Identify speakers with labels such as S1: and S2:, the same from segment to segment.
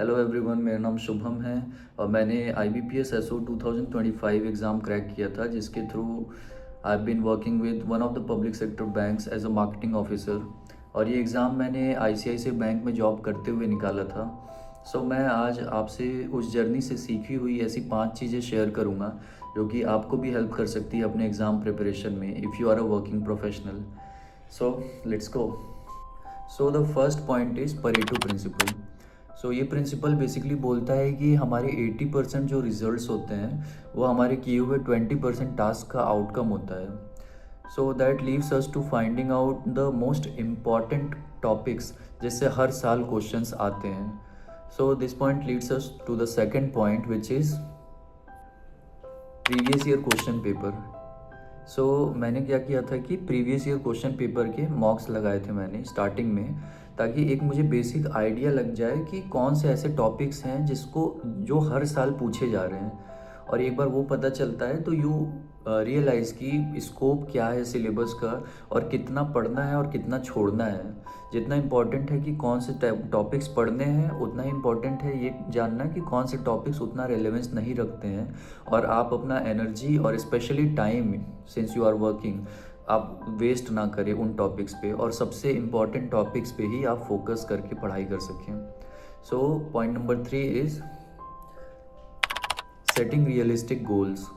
S1: Hello everyone, मेरा नाम शुभम है और मैंने IBPS SO 2025 एग्ज़ाम क्रैक किया था, जिसके through I have been working with one of the public sector banks as a marketing officer. और ये एग्ज़ाम मैंने ICICI बैंक में जॉब करते हुए निकाला था। मैं आज आपसे उस जर्नी से सीखी हुई ऐसी 5 चीज़ें शेयर करूँगा जो कि आपको भी हेल्प कर सकती है अपने एग्ज़ाम प्रिपरेशन में, if you are a working professional. Let's go. The first point is Pareto principle. ये प्रिंसिपल बेसिकली बोलता है कि हमारे 80% जो रिजल्ट्स होते हैं वो हमारे किए हुए 20% टास्क का आउटकम होता है। That leaves us to finding out the most important topics जिससे हर साल क्वेश्चंस आते हैं। This point leads us to the second point which is previous year question paper. मैंने क्या किया था कि प्रीवियस ईयर क्वेश्चन पेपर के मॉक्स लगाए थे मैंने स्टार्टिंग में, ताकि एक मुझे बेसिक आइडिया लग जाए कि कौन से ऐसे टॉपिक्स हैं जो हर साल पूछे जा रहे हैं। और एक बार वो पता चलता है तो यू रियलाइज़ कि स्कोप क्या है सिलेबस का, और कितना पढ़ना है और कितना छोड़ना है। जितना इम्पोर्टेंट है कि कौन से टॉपिक्स पढ़ने हैं, उतना ही इम्पोर्टेंट है ये जानना कि कौन से टॉपिक्स उतना रेलेवेंस नहीं रखते हैं। और आप अपना एनर्जी और specially time, since you are working, आप वेस्ट ना करें उन टॉपिक्स पे, और सबसे इम्पॉर्टेंट टॉपिक्स पे ही आप फोकस करके पढ़ाई कर सकें। Point number 3 is setting realistic goals.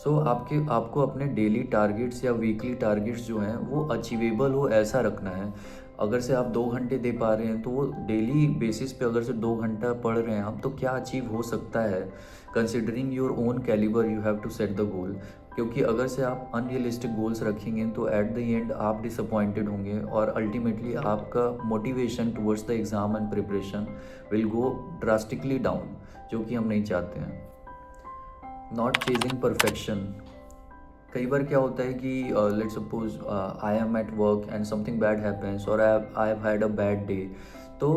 S1: आपको अपने डेली टारगेट्स या वीकली टारगेट्स जो हैं वो अचीवेबल हो ऐसा रखना है। अगर से आप 2 घंटे दे पा रहे हैं तो वो डेली बेसिस पे अगर से 2 घंटा पढ़ रहे हैं आप, तो क्या अचीव हो सकता है। Considering your own calibre you have to set the goal. क्योंकि अगर से आप अनरियलिस्टिक गोल्स रखेंगे तो एट द एंड आप डिसअपॉइंटेड होंगे, और अल्टीमेटली आपका motivation towards the exam and preparation will go drastically down, जो कि हम नहीं चाहते हैं। Not chasing perfection. कई बार क्या होता है कि let's suppose I am at work and something bad happens, और I have had a bad day. तो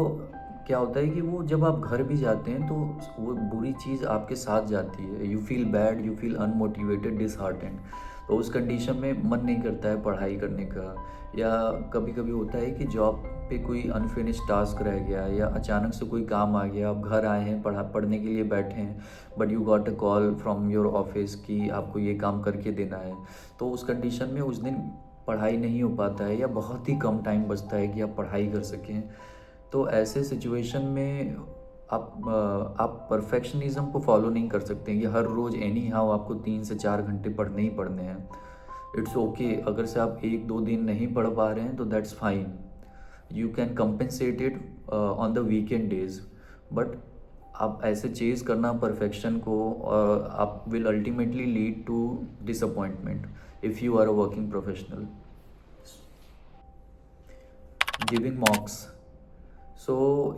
S1: क्या होता है कि वो जब आप घर भी जाते हैं तो वो बुरी चीज़ आपके साथ जाती है। You feel bad, you feel unmotivated, disheartened. तो उस कंडीशन में मन नहीं करता है पढ़ाई करने का। या कभी कभी होता है कि जॉब पे कोई अनफिनिश टास्क रह गया, या अचानक से कोई काम आ गया, आप घर आए हैं, पढ़ने के लिए बैठे हैं, but you got a call from your office कि आपको ये काम करके देना है। तो उस कंडीशन में उस दिन पढ़ाई नहीं हो पाता है, या बहुत ही कम टाइम बचता है कि आप पढ़ाई कर सकें। तो ऐसे सिचुएशन में आप परफेक्शनिज्म को फॉलो नहीं कर सकते कि हर रोज़ एनी हाउ आपको 3 से 4 घंटे पढ़ने ही पढ़ने हैं। इट्स ओके अगर से आप 1-2 दिन नहीं पढ़ पा रहे हैं तो that's fine. You can compensate it on the weekend days. But आप ऐसे चेज़ करना परफेक्शन को, आप will ultimately lead to disappointment if you are a working professional. Giving mocks.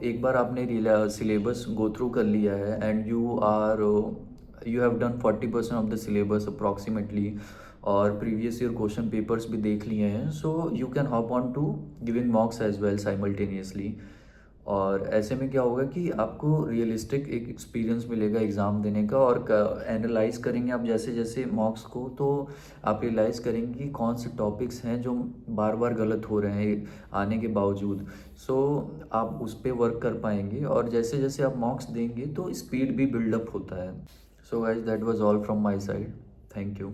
S1: एक बार आपने सिलेबस गो थ्रू कर लिया है and you have done 40% of the syllabus approximately, और प्रीवियस ईयर क्वेश्चन पेपर्स भी देख लिए हैं। You can hop on to giving mocks as well simultaneously. और ऐसे में क्या होगा कि आपको रियलिस्टिक एक एक्सपीरियंस मिलेगा एग्ज़ाम देने का, और एनालाइज करेंगे आप जैसे जैसे मॉक्स को, तो आप रियलाइज़ करेंगे कि कौन से टॉपिक्स हैं जो बार बार गलत हो रहे हैं आने के बावजूद। आप उस पर वर्क कर पाएंगे, और जैसे जैसे आप मॉक्स देंगे तो स्पीड भी बिल्डअप होता है। Guys that was all from my side. Thank you.